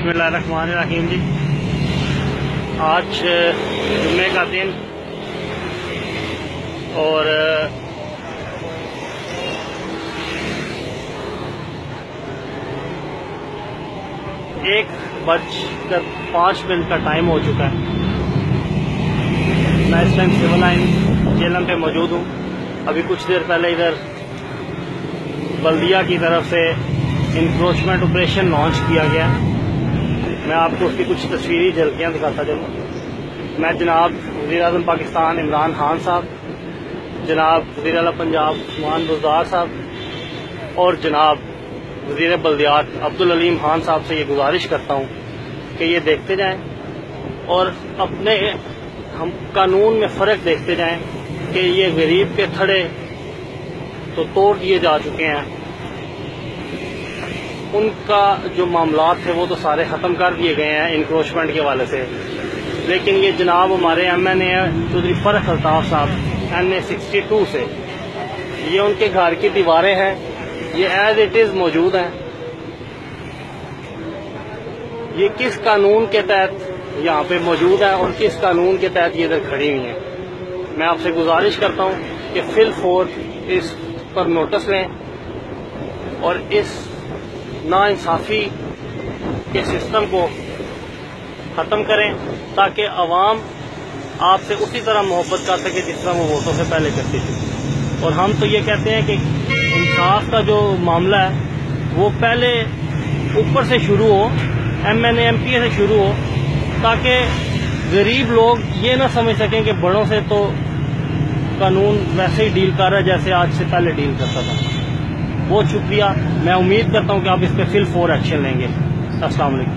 बिस्मिल्लाहिर्रहमानिर्रहीम जी। आज जुम्मे का दिन और 1:05 का टाइम हो चुका है। मैं इस टाइम सिविल लाइन जेलम पे मौजूद हूँ। अभी कुछ देर पहले इधर बल्दिया की तरफ से इंक्रोचमेंट ऑपरेशन लॉन्च किया गया। मैं आपको उसकी कुछ तस्वीरी झलकियाँ दिखाता चलूँ। मैं जनाब वज़ीर-ए-आज़म पाकिस्तान इमरान खान साहब, जनाब वज़ीर आला पंजाब उस्मान बुज़दार साहब और जनाब वज़ीर बल्दियात अब्दुल अलीम खान साहब से ये गुजारिश करता हूँ कि ये देखते जाएं और अपने हम कानून में फ़र्क देखते जाएं कि ये गरीब के थड़े तो तोड़ दिए जा चुके हैं, उनका जो मामलात थे वो तो सारे ख़त्म कर दिए गए हैं इंक्रोचमेंट के हवाले से। लेकिन ये जनाब हमारे MNA चौधरी फरख अल्ताफ़ साहब NA 62 से, ये उनके घर की दीवारें हैं, ये एज इट इज़ मौजूद हैं। ये किस कानून के तहत यहाँ पे मौजूद है और किस कानून के तहत ये इधर खड़ी हुई हैं। मैं आपसे गुजारिश करता हूँ कि फिल फोर इस पर नोटिस लें और इस नाइंसाफ़ी के सिस्टम को ख़त्म करें ताकि अवाम आपसे उसी तरह मोहब्बत कर सके जिस तरह वो वोटों से पहले करती थी। और हम तो ये कहते हैं कि इंसाफ का जो मामला है वो पहले ऊपर से शुरू हो, MNA MPA से शुरू हो, ताकि गरीब लोग ये ना समझ सकें कि बड़ों से तो कानून वैसे ही डील कर रहा है जैसे आज से पहले डील करता था। बहुत शुक्रिया। मैं उम्मीद करता हूँ कि आप इस पर फिल फोर एक्शन लेंगे। अस्सलाम वालेकुम।